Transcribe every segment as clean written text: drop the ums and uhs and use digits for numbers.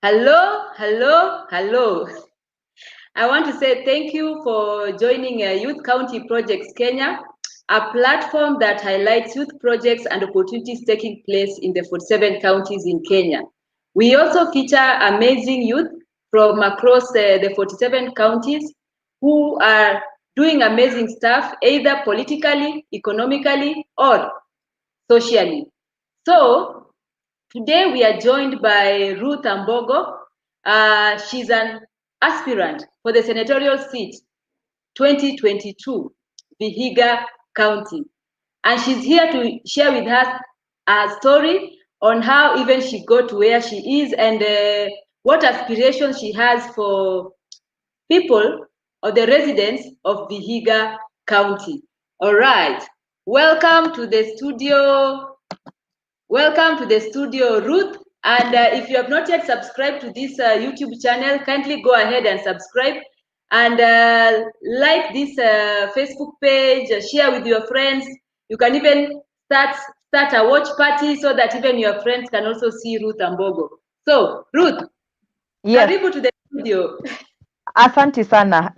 Hello, hello, hello. I want to say thank you for joining Youth County Projects Kenya, a platform that highlights youth projects and opportunities taking place in the 47 counties in Kenya. We also feature amazing youth from across the 47 counties who are doing amazing stuff, either politically, economically, or socially. So today we are joined by Ruth Ambogo. She's an aspirant for the Senatorial seat 2022, Vihiga County. And she's here to share with us a story on how even she got to where she is and what aspirations she has for people or the residents of Vihiga County. All right, welcome to the studio. Welcome to the studio, Ruth. And if you have not yet subscribed to this YouTube channel, kindly go ahead and subscribe and like this Facebook page, share with your friends. You can even start a watch party so that even your friends can also see Ruth Ambogo. So, Ruth, Yes, karibu to the studio. asante sana.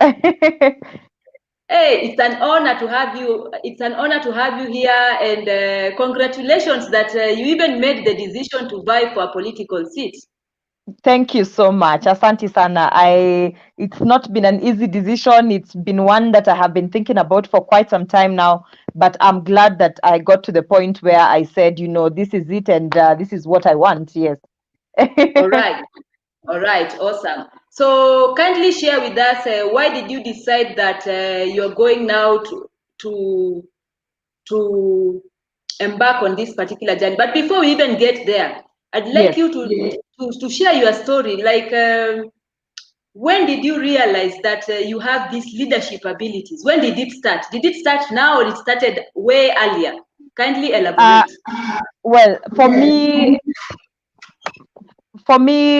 Hey, it's an honor to have you. It's an honor to have you here, and congratulations that you even made the decision to vie for a political seat. Thank you so much. Asante sana. It's not been an easy decision. It's been one that I have been thinking about for quite some time now, but I'm glad that I got to the point where I said, this is it and this is what I want. Yes. All right, all right, awesome. So kindly share with us why did you decide that you're going now to to embark on this particular journey? But before we even get there, I'd like Yes. you to share your story. Like, when did you realize that you have these leadership abilities? When did it start? Did it start now or it started way earlier? Kindly Uh, elaborate. well, for me,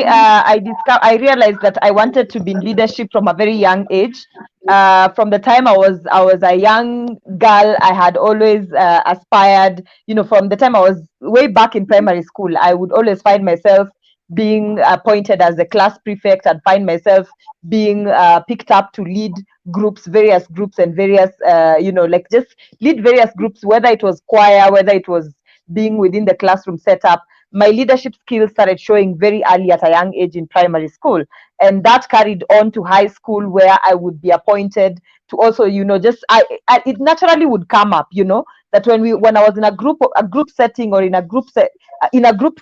I realized that I wanted to be in leadership from a very young age. From the time I was a young girl, I had always aspired. From the time I was way back in primary school, I would always find myself being appointed as a class prefect and find myself being picked up to lead various groups, and various, like just lead various groups, whether it was choir, whether it was being within the classroom setup. My leadership skills started showing very early at a young age in primary school, and that carried on to high school, where I would be appointed to also, just it naturally would come up, that when I was in a group setting, or in a group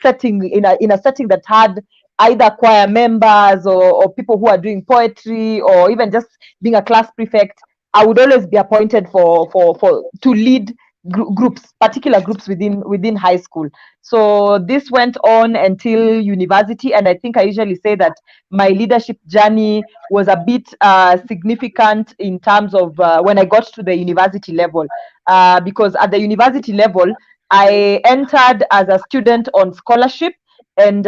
setting, in a setting that had either choir members, or people who are doing poetry, or even just being a class prefect, I would always be appointed for to lead groups, particular groups within high school. So this went on until university, and I think I usually say that my leadership journey was a bit significant in terms of when I got to the university level, because at the university level I entered as a student on scholarship. And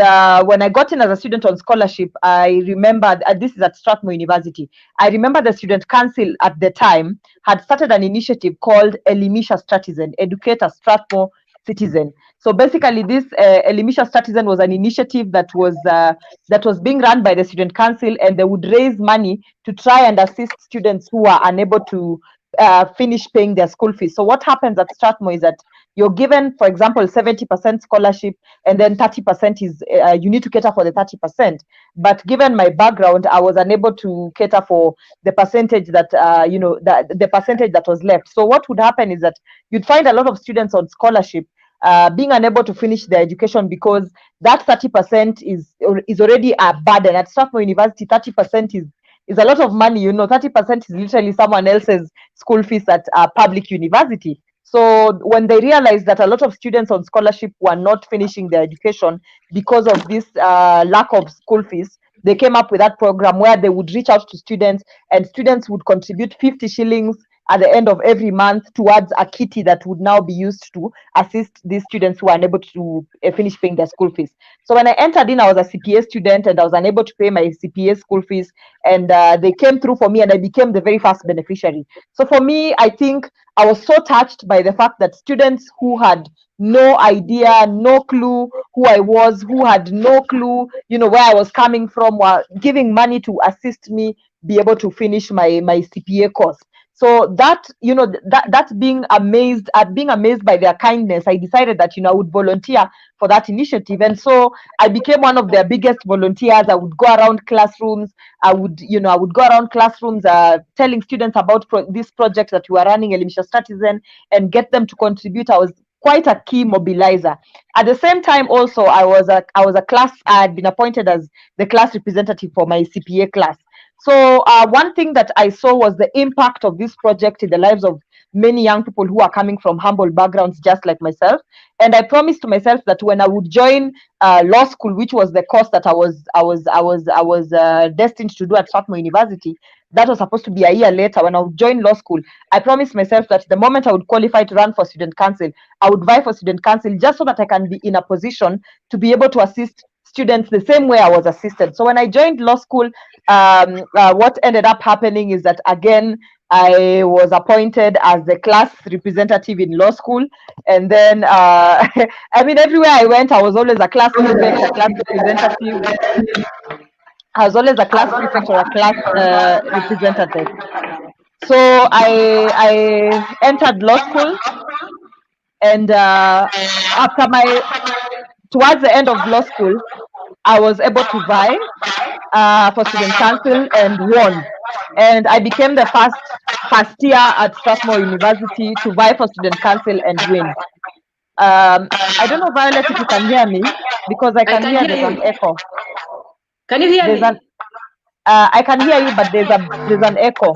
when I got in as a student on scholarship, I remember, this is at Strathmore University. I remember the student council at the time had started an initiative called Elimisha Citizen, Educate a Strathmore Citizen. So basically, this Elimisha Citizen was an initiative that was being run by the student council, and they would raise money to try and assist students who are unable to finish paying their school fees. So what happens at Strathmore is that you're given, for example, 70% scholarship, and then 30% is you need to cater for the 30%. But given my background, I was unable to cater for the percentage that the percentage that was left. So what would happen is that you'd find a lot of students on scholarship being unable to finish their education, because that 30% is already a burden. At Strathmore University, 30% is a lot of money. 30% is literally someone else's school fees at a public university. So when they realized that a lot of students on scholarship were not finishing their education because of this lack of school fees, they came up with that program where they would reach out to students, and students would contribute 50 shillings at the end of every month towards a kitty that would now be used to assist these students who are unable to finish paying their school fees. So when I entered in, I was a CPA student, and I was unable to pay my CPA school fees, and they came through for me, and I became the very first beneficiary. So for me, I think I was so touched by the fact that students who had no idea, no clue who I was, who had no clue, where I was coming from, were giving money to assist me be able to finish my CPA course. So that, that being amazed by their kindness, I decided that, I would volunteer for that initiative. And so I became one of their biggest volunteers. I would go around classrooms. I would go around classrooms telling students about this project that we were running, Elimisha Citizen, and get them to contribute. I was quite a key mobilizer. At the same time, also, I was a class. I had been appointed as the class representative for my CPA class. So one thing that I saw was the impact of this project in the lives of many young people who are coming from humble backgrounds, just like myself. And I promised to myself that when I would join law school, which was the course that I was destined to do at Strathmore University, that was supposed to be a year later. When I would join law school, I promised myself that the moment I would qualify to run for student council, I would vie for student council just so that I can be in a position to be able to assist students the same way I was assisted. So when I joined law school, what ended up happening is that, again, I was appointed as the class representative in law school. And then, everywhere I went, I was always a class prefect, a class representative. I was always a class prefect or a class representative. So I entered law school, and towards the end of law school, I was able to vie for student council and won. And I became the first year at Strathmore University to vie for student council and win. I don't know, Violet, if you can hear me, because I can hear there's an echo. Can you hear me? I can hear you, but there's an echo.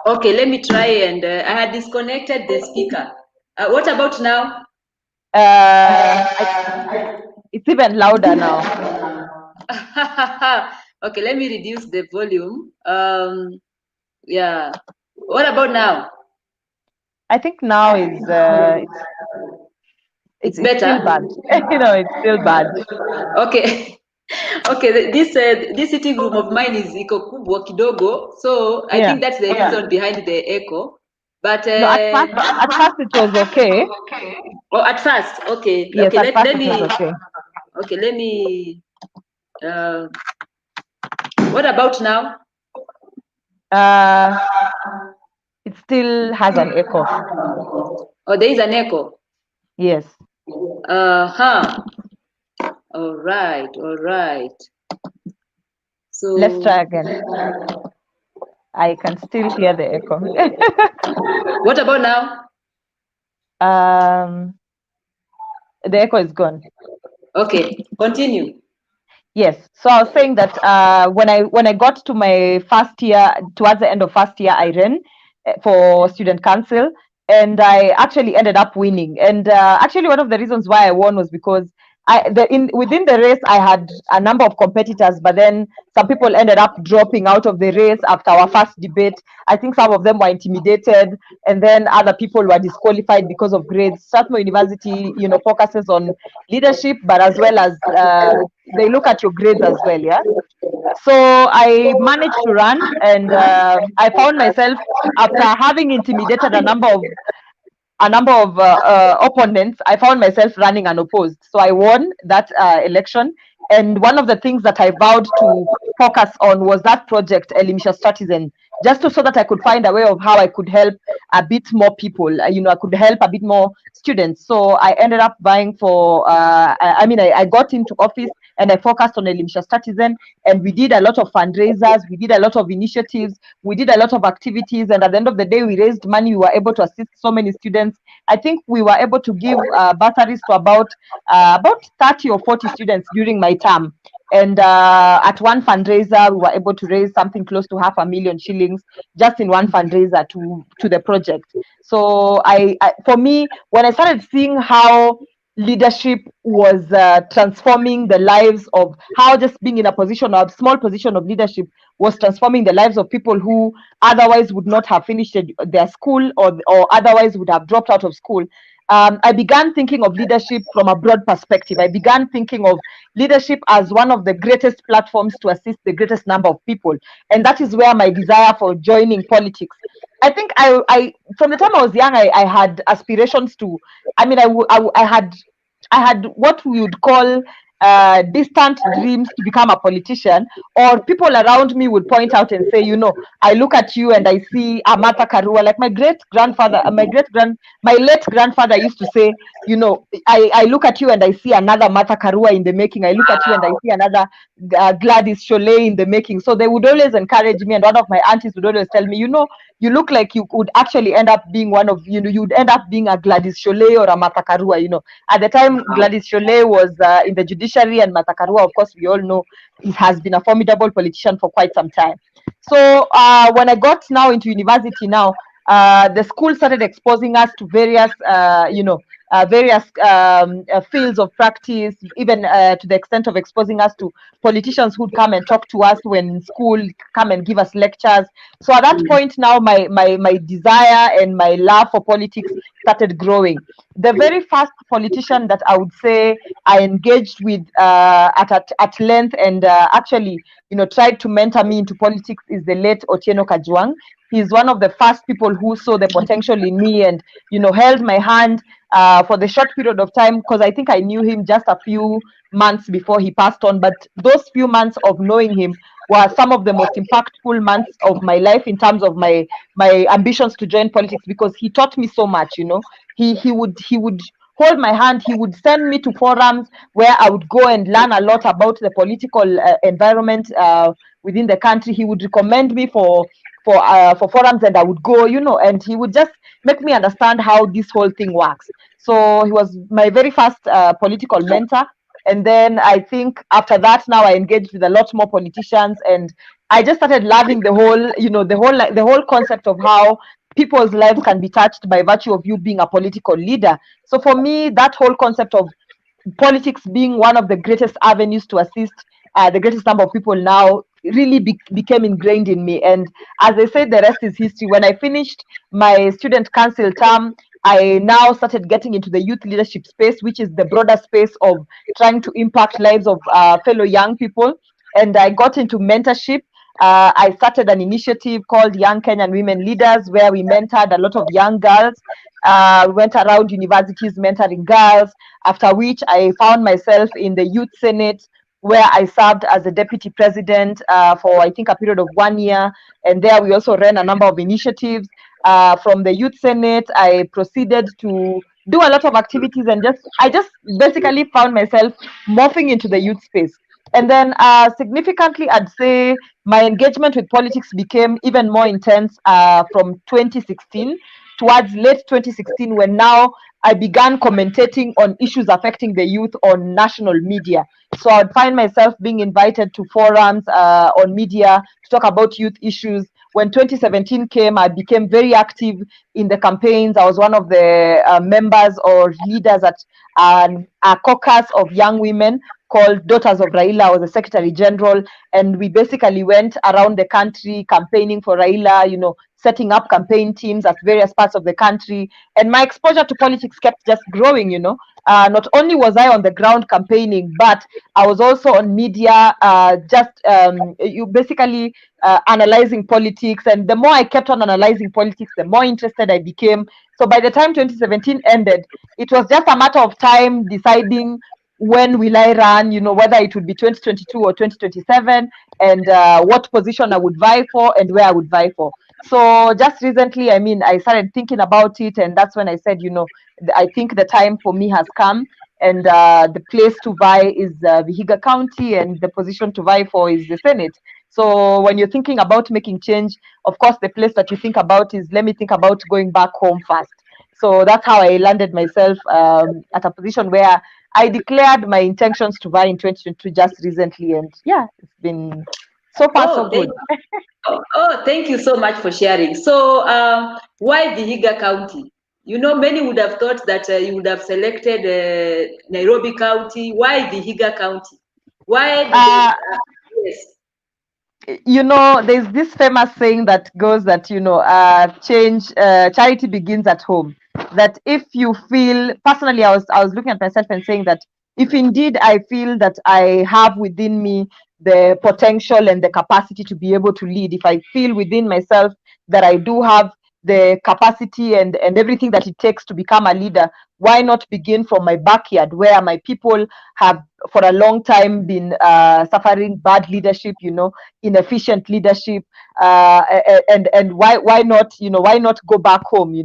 Okay, let me try. And I had disconnected the speaker. What about now? It's even louder now. Okay, let me reduce the volume. Yeah. What about now? I think now it's better. Still bad. It's still bad. Okay. Okay, this sitting room of mine is iko kubwa kidogo, so I think that's the reason behind the echo. But no, at first it was okay. Oh, at first, okay. Yes, okay, let me. Okay. Okay, let me. What about now? It still has an echo. Oh, there is an echo. Yes. All right. So let's try again. I can still hear the echo. What about now? The echo is gone. Okay, continue. Yes. So I was saying that when I got to my first year, towards the end of first year, I ran for student council, and I actually ended up winning. And actually, one of the reasons why I won was because within the race, I had a number of competitors, but then some people ended up dropping out of the race after our first debate. I think some of them were intimidated, and then other people were disqualified because of grades. Strathmore University, focuses on leadership, but as well as they look at your grades as well. Yeah. So I managed to run, and I found myself, after having intimidated a number of opponents, I found myself running unopposed. So I won that election. And one of the things that I vowed to focus on was that project, Elimisha Citizen, just so that I could find a way of how I could help a bit more people. I could help a bit more students. So I ended up vying for, I got into office and I focused on Elimisha Citizen, and we did a lot of fundraisers, we did a lot of initiatives, we did a lot of activities, and at the end of the day, we raised money. We were able to assist so many students. I think we were able to give bursaries to about 30 or 40 students during my term. And at one fundraiser, we were able to raise something close to 500,000 shillings just in one fundraiser to the project. So for me, when I started seeing how leadership was transforming the lives of, how just being in a small position of leadership was transforming the lives of people who otherwise would not have finished their school, or otherwise would have dropped out of school, I began thinking of leadership from a broad perspective. I began thinking of leadership as one of the greatest platforms to assist the greatest number of people. And that is where my desire for joining politics. I think I from the time I was young, I had aspirations to, I had I had what we would call distant dreams to become a politician, or people around me would point out and say, I look at you and I see Amata Karua, like my late grandfather used to say, I look at you and I see another Mata Karua in the making. I look at you and I see another Gladys Cholet in the making. So they would always encourage me, and one of my aunties would always tell me, you look like you could actually end up being one of, you'd end up being a Gladys Cholet or a Mata Karua. At the time, Gladys Cholet was in the judiciary, and Mata Karua, of course, we all know, he has been a formidable politician for quite some time. So when I got now into university now, the school started exposing us to various, fields of practice, even to the extent of exposing us to politicians who'd come and talk to us when school, come and give us lectures. So at that point now, my desire and my love for politics started growing. The very first politician that I would say I engaged with at length and actually, tried to mentor me into politics is the late Otieno Kajwang. He's one of the first people who saw the potential in me and, held my hand for the short period of time, because I think I knew him just a few months before he passed on. But those few months of knowing him were some of the most impactful months of my life in terms of my ambitions to join politics, because he taught me so much. He would hold my hand. He would send me to forums where I would go and learn a lot about the political environment within the country. He would recommend me for forums, and I would go, and he would just make me understand how this whole thing works. So he was my very first political mentor. And then I think after that, now I engaged with a lot more politicians, and I just started loving the whole, the whole concept of how people's lives can be touched by virtue of you being a political leader. So for me, that whole concept of politics being one of the greatest avenues to assist the greatest number of people now really became ingrained in me. And as I said, the rest is history. When I finished my student council term, I now started getting into the youth leadership space, which is the broader space of trying to impact lives of fellow young people. And I got into mentorship. I started an initiative called Young Kenyan Women Leaders, where we mentored a lot of young girls. We went around universities mentoring girls, after which I found myself in the Youth Senate, where I served as a deputy president for, I think, a period of 1 year. And there we also ran a number of initiatives. From the Youth Senate, I proceeded to do a lot of activities, and I just basically found myself morphing into the youth space. And then significantly, I'd say my engagement with politics became even more intense from 2016 towards late 2016, when now I began commentating on issues affecting the youth on national media. So I'd find myself being invited to forums on media to talk about youth issues. When 2017 came, I became very active in the campaigns. I was one of the members or leaders at a caucus of young women called Daughters of Raila. I was the Secretary General, and we basically went around the country campaigning for Raila, setting up campaign teams at various parts of the country. And my exposure to politics kept just growing. Not only was I on the ground campaigning, but I was also on media, basically analyzing politics. And the more I kept on analyzing politics, the more interested I became. So by the time 2017 ended, it was just a matter of time deciding when will I run, whether it would be 2022 or 2027, and what position I would vie for and where I would vie for. So just recently, I started thinking about it, and that's when I said, I think the time for me has come, and the place to vie is Vihiga County, and the position to vie for is the Senate. So when you're thinking about making change, of course, the place that you think about is, let me think about going back home first. So that's how I landed myself at a position where I declared my intentions to vie in 2022 just recently, and yeah, it's been so far so good. Thank you so much for sharing. So why Vihiga County? Many would have thought that you would have selected Nairobi County. Why Vihiga County? Why? Yes. There's this famous saying that goes that, charity begins at home. That if you feel, personally, I was looking at myself and saying that if indeed I feel that I have within me the potential and the capacity to be able to lead, if I feel within myself that I do have the capacity and everything that it takes to become a leader, why not begin from my backyard, where my people have for a long time been suffering bad leadership, inefficient leadership, and why not, why not go back home?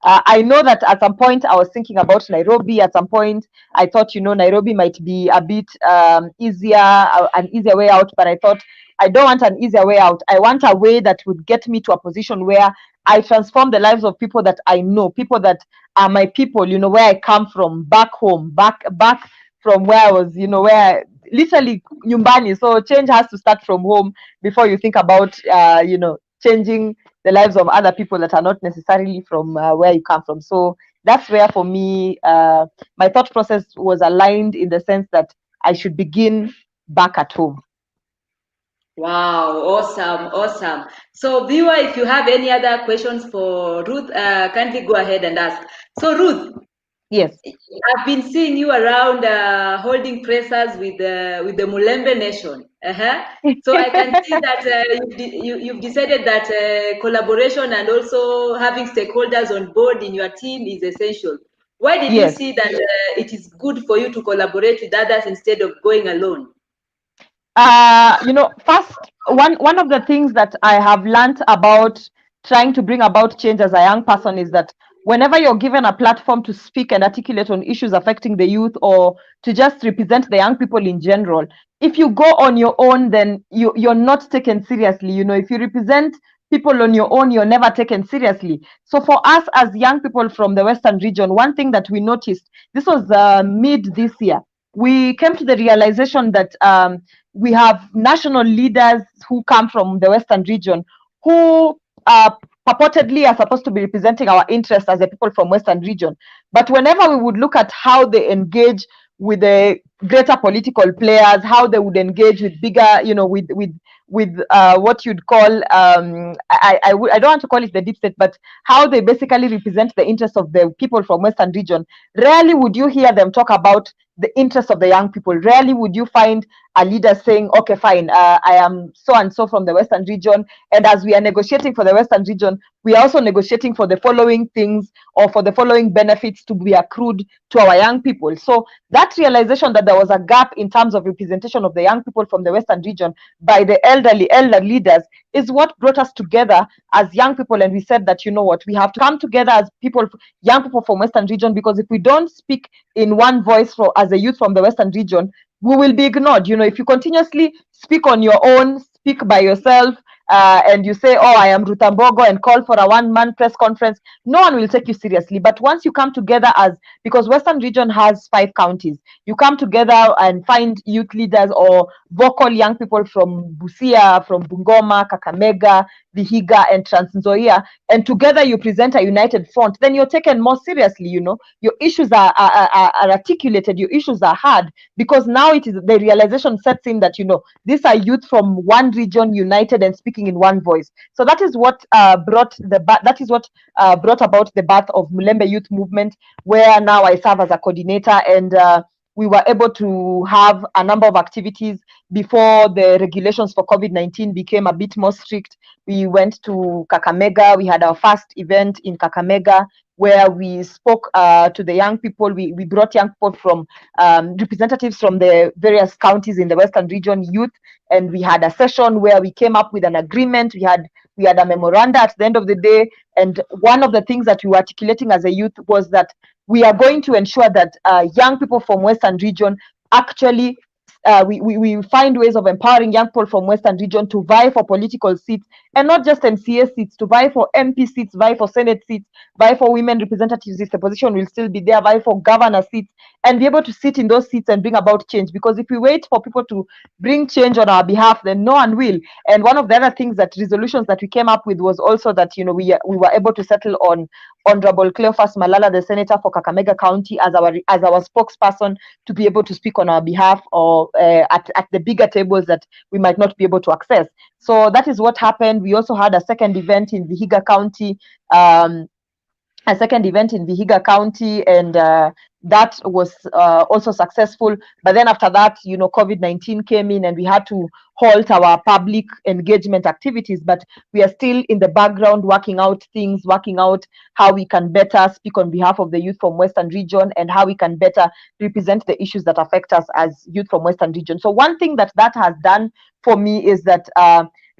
I know that at some point I was thinking about Nairobi. At some point I thought, Nairobi might be a bit easier, an easier way out, but I thought I don't want an easier way out. I want a way that would get me to a position where I transform the lives of people that I know, people that are my people, where I come from, back home, back from where I was, where literally nyumbani. So change has to start from home before you think about, changing the lives of other people that are not necessarily from where you come from. So that's where, for me, my thought process was aligned in the sense that I should begin back at home. Wow, awesome. So, viewer, if you have any other questions for Ruth, kindly go ahead and ask. So, Ruth, yes, I've been seeing you around holding pressers with the Mulembe Nation. So I can see that you've decided that collaboration and also having stakeholders on board in your team is essential. Why did you see that it is good for you to collaborate with others instead of going alone? First, one of the things that I have learned about trying to bring about change as a young person is that whenever you're given a platform to speak and articulate on issues affecting the youth, or to just represent the young people in general, if you go on your own, then you're not taken seriously. If you represent people on your own, you're never taken seriously. So for us as young people from the Western region, one thing that we noticed, this was mid this year, we came to the realization that we have national leaders who come from the Western region who purportedly are supposed to be representing our interests as a people from Western region. But whenever we would look at how they engage with the greater political players, how they would engage with bigger, with what you'd call, I don't want to call it the deep state, but how they basically represent the interests of the people from Western region, rarely would you hear them talk about the interests of the young people. Rarely would you find a leader saying, okay, fine, I am so and so from the Western region, and as we are negotiating for the Western region, we are also negotiating for the following things or for the following benefits to be accrued to our young people. So that realization that there was a gap in terms of representation of the young people from the Western region by the elder leaders is what brought us together as young people. And we said that, we have to come together as people, young people from Western region, because if we don't speak in one voice as a youth from the Western region, we will be ignored. If you continuously speak on your own, speak by yourself, and you say, oh, I am Ruth Ambogo, and call for a one-man press conference, no one will take you seriously. But once you come together because Western region has 5 counties, you come together and find youth leaders or vocal young people from Busia, from Bungoma, Kakamega, Vihiga, and Trans Nzoia, and together you present a united front, then you're taken more seriously. Your issues are articulated, your issues are heard, because now it is the realization sets in that these are youth from one region united and speaking in one voice. So that is what brought about the birth of Mulembe Youth Movement, where now I serve as a coordinator, and we were able to have a number of activities before the regulations for COVID-19 became a bit more strict. We went to Kakamega. We had our first event in Kakamega where we spoke to the young people. We brought young people from representatives from the various counties in the Western region, youth, and we had a session where we came up with an agreement. We had a memoranda at the end of the day, and one of the things that we were articulating as a youth was that we are going to ensure that young people from Western region actually we find ways of empowering young people from Western region to vie for political seats, and not just MCA seats, to vie for MP seats, vie for Senate seats, vie for women representatives if the position will still be there, vie for governor seats, and be able to sit in those seats and bring about change. Because if we wait for people to bring change on our behalf, then no one will. And one of the other things, that resolutions that we came up with, was also that we were able to settle on Honorable Cleophas Malala, the senator for Kakamega County, as our spokesperson, to be able to speak on our behalf, or at the bigger tables that we might not be able to access. So that is what happened. We also had a second event in Vihiga County, and that was also successful. But then after that, COVID-19 came in and we had to halt our public engagement activities. But we are still in the background working out things, working out how we can better speak on behalf of the youth from Western Region and how we can better represent the issues that affect us as youth from Western Region. So one thing that has done for me is that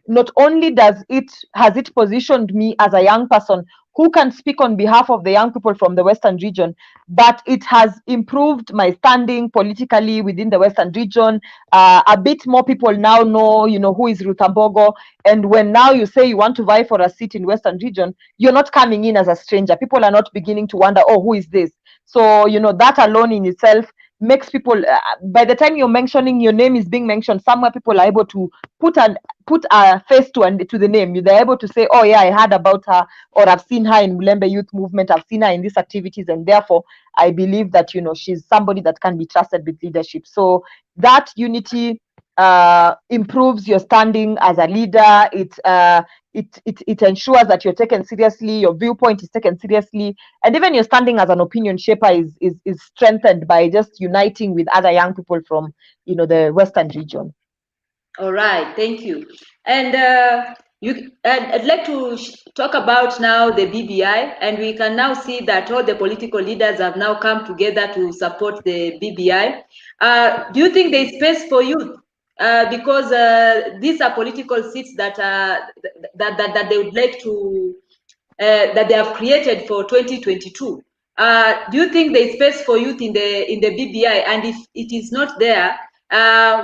not only has it positioned me as a young person who can speak on behalf of the young people from the Western Region, but it has improved my standing politically within the Western Region. A bit more people now know, who is Ruth Ambogo. And when now you say you want to vie for a seat in Western Region, you're not coming in as a stranger. People are not beginning to wonder, oh, who is this? So, that alone in itself makes people, by the time you're mentioning, your name is being mentioned somewhere, people are able to put a face to the name. They're able to say, oh yeah, I heard about her, or I've seen her in Mulembe Youth Movement, I've seen her in these activities, and therefore I believe that she's somebody that can be trusted with leadership. So that unity improves your standing as a leader. It ensures that you're taken seriously, your viewpoint is taken seriously, and even your standing as an opinion shaper is strengthened by just uniting with other young people from the Western Region. All right, thank you. And I'd like to talk about now the BBI, and we can now see that all the political leaders have now come together to support the BBI. Do you think there is space for youth? Because these are political seats that that they would like to that they have created for 2022. Do you think there is space for youth in the BBI? And if it is not there,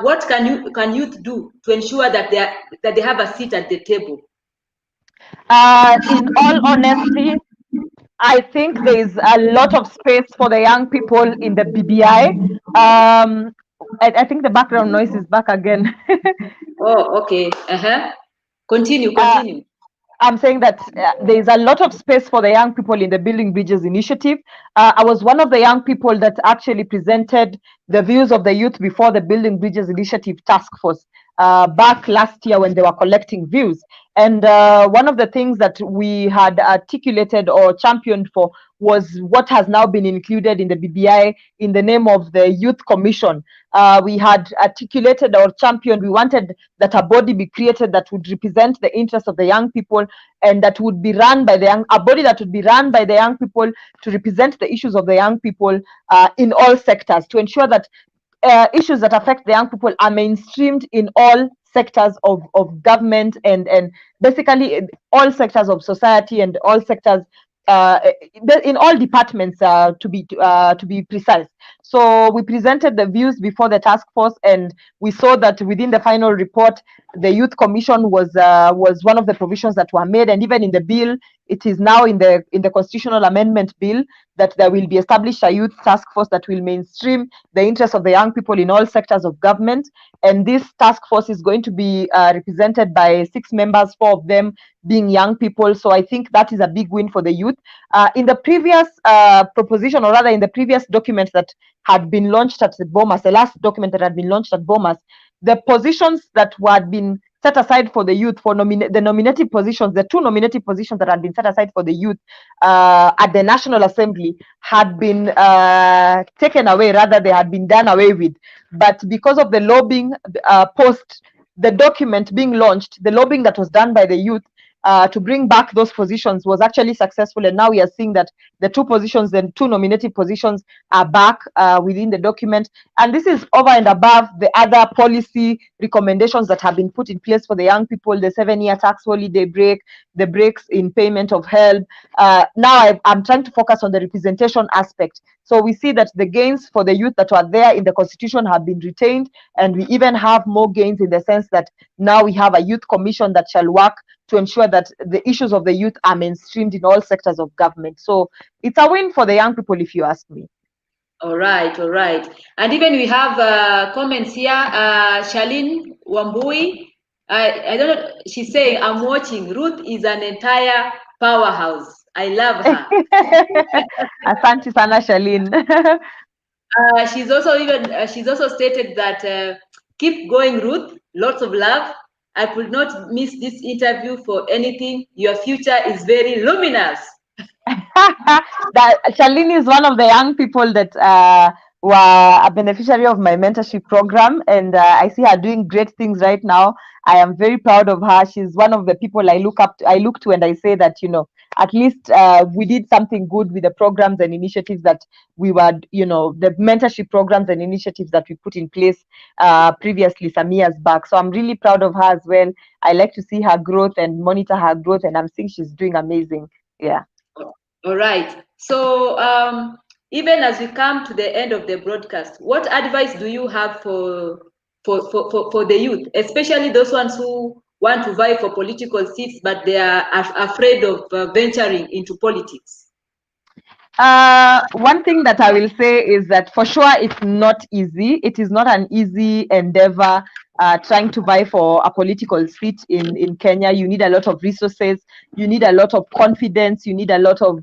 what can youth do to ensure that they have a seat at the table? In all honesty, I think there is a lot of space for the young people in the BBI. I think the background noise is back again. Oh, okay. Continue. I'm saying that there is a lot of space for the young people in the Building Bridges initiative. I was one of the young people that actually presented the views of the youth before the Building Bridges initiative task force back last year when they were collecting views. And one of the things that we had articulated or championed for was what has now been included in the BBI in the name of the Youth Commission. We had articulated or championed, we wanted that a body be created that would represent the interests of the young people and that would be run by a body that would be run by the young people to represent the issues of the young people in all sectors, to ensure that issues that affect the young people are mainstreamed in all sectors of government and basically in all sectors of society and all sectors in all departments to be precise. So we presented the views before the task force, and we saw that within the final report, the Youth Commission was one of the provisions that were made, and even in the bill, it is now in the constitutional amendment bill that there will be established a youth task force that will mainstream the interests of the young people in all sectors of government. And this task force is going to be represented by 6 members, 4 of them being young people. So I think that is a big win for the youth. In the previous proposition, or rather in the previous document that had been launched at the BOMAS, the last document that had been launched at BOMAS, the positions that had been set aside for the youth for the nominative positions, the 2 nominative positions that had been set aside for the youth at the National Assembly had been taken away, rather they had been done away with. But because of the lobbying post the document being launched, the lobbying that was done by the youth to bring back those positions was actually successful, and now we are seeing that the 2 positions, the 2 nominative positions, are back within the document. And this is over and above the other policy recommendations that have been put in place for the young people: the 7-year tax holiday break, the breaks in payment of help. Now I'm trying to focus on the representation aspect. So we see that the gains for the youth that were there in the constitution have been retained, and we even have more gains in the sense that now we have a youth commission that shall work to ensure that the issues of the youth are mainstreamed in all sectors of government. So it's a win for the young people, if you ask me. All right. And even we have comments here. Charlene Wambui, I don't know, she's saying, I'm watching. Ruth is an entire powerhouse. I love her. Asante sana, Charlene. She's also stated that keep going, Ruth. Lots of love. I could not miss this interview for anything. Your future is very luminous. That Shalini is one of the young people that were a beneficiary of my mentorship program, and I see her doing great things right now. I am very proud of her. She's one of the people I look up to, I look to, and I say that, at least we did something good with the programs and initiatives that we were, the mentorship programs and initiatives that we put in place previously some years back. So I'm really proud of her as well. I like to see her growth and monitor her growth, and I'm seeing she's doing amazing. Yeah. All right. So even as we come to the end of the broadcast, what advice do you have for the youth, especially those ones who want to vie for political seats, but they are afraid of venturing into politics? One thing that I will say is that for sure it's not easy. It is not an easy endeavor trying to vie for a political seat in Kenya. You need a lot of resources, you need a lot of confidence, you need a lot of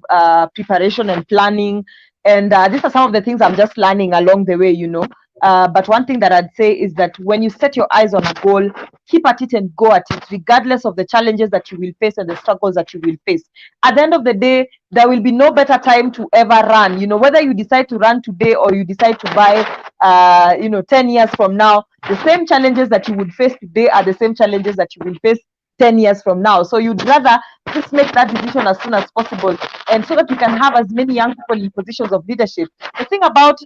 preparation and planning. And these are some of the things I'm just learning along the way. But one thing that I'd say is that when you set your eyes on a goal, keep at it and go at it, regardless of the challenges that you will face and the struggles that you will face. At the end of the day, there will be no better time to ever run. Whether you decide to run today or you decide to buy, 10 years from now, the same challenges that you would face today are the same challenges that you will face 10 years from now. So you'd rather just make that decision as soon as possible, and so that you can have as many young people in positions of leadership. The thing about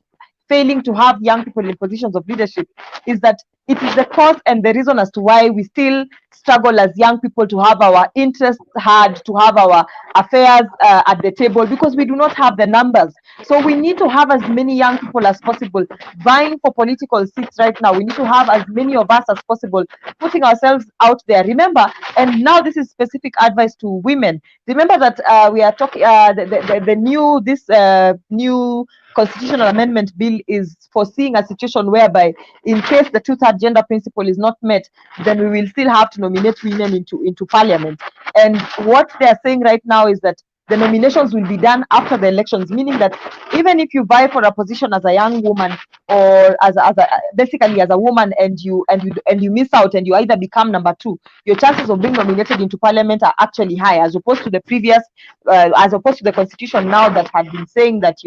failing to have young people in positions of leadership is that it is the cause and the reason as to why we still struggle as young people to have our interests heard, to have our affairs at the table, because we do not have the numbers. So we need to have as many young people as possible vying for political seats right now. We need to have as many of us as possible putting ourselves out there. Remember, and now this is specific advice to women. Remember that we are talking the new constitutional amendment bill is foreseeing a situation whereby, in case the two-third gender principle is not met, then we will still have to nominate women into parliament. And what they are saying right now is that the nominations will be done after the elections, meaning that even if you vie for a position as a young woman, or basically as a woman, and you miss out and you either become number two, your chances of being nominated into parliament are actually high, as opposed to the constitution now that had been saying that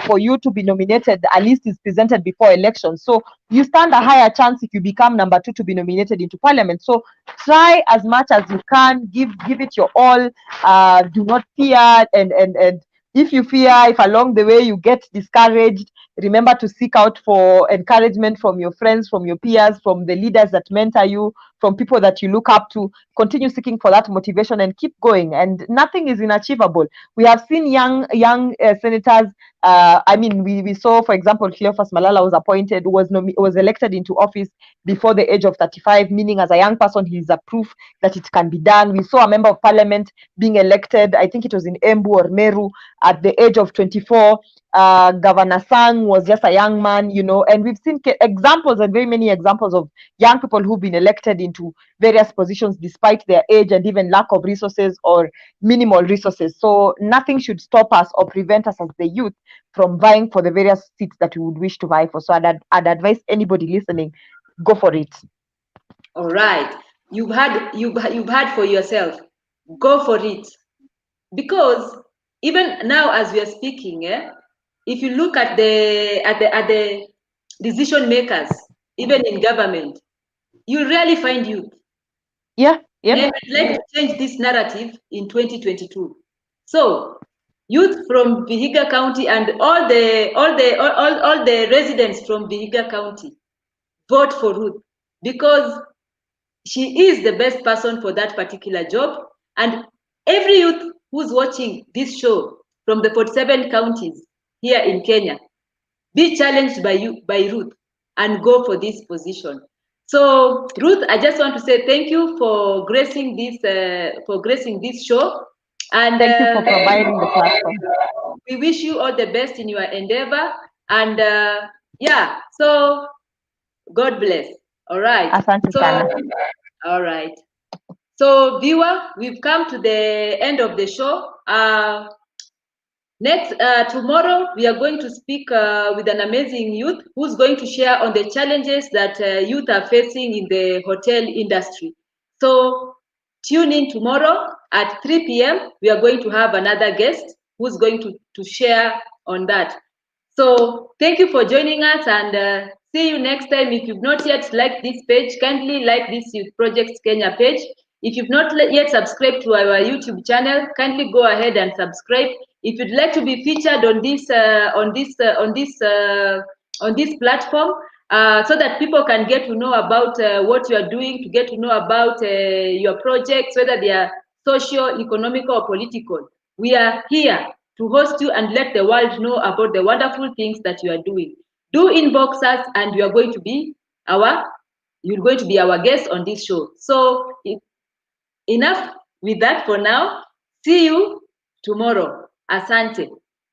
for you to be nominated, a list is presented before elections. So you stand a higher chance if you become number two to be nominated into parliament. So try as much as you can, give it your all. Do not fear, and if you fear, if along the way you get discouraged, remember to seek out for encouragement from your friends, from your peers, from the leaders that mentor you, from people that you look up to. Continue seeking for that motivation and keep going. And nothing is inachievable. We have seen young senators. We saw, for example, Cleophas Malala was elected into office before the age of 35, meaning as a young person, he is a proof that it can be done. We saw a member of parliament being elected, I think it was in Embu or Meru, at the age of 24. Governor Sang was just a young man, and we've seen examples and very many examples of young people who've been elected into various positions despite their age and even lack of resources or minimal resources. So nothing should stop us or prevent us as the youth from vying for the various seats that we would wish to vie for. So I'd advise anybody listening, go for it. All right, you've had for yourself. Go for it, because even now as we are speaking, if you look at the decision makers, even in government, you rarely find youth. Yeah. They would like to change this narrative in 2022. So youth from Vihiga County and all the residents from Vihiga County, vote for Ruth, because she is the best person for that particular job. And every youth who's watching this show from the 47 counties here in Kenya, be challenged by Ruth and go for this position. So Ruth, I just want to say thank you for gracing this show. And thank you for providing the platform. We wish you all the best in your endeavor. And so God bless. All right. Asante sana. All right. So viewer, we've come to the end of the show. Tomorrow we are going to speak with an amazing youth who's going to share on the challenges that youth are facing in the hotel industry. So tune in tomorrow. at 3 p.m., we are going to have another guest who's going to share on that. So thank you for joining us, and see you next time. If you've not yet liked this page, kindly like this Youth Projects Kenya page. If you've not yet subscribed to our YouTube channel, kindly go ahead and subscribe. If you'd like to be featured on this platform, so that people can get to know about what you are doing, to get to know about your projects, whether they are social, economical, or political. We are here to host you and let the world know about the wonderful things that you are doing. Do inbox us, and you're going to be our guest on this show. So enough with that for now. See you tomorrow. Asante.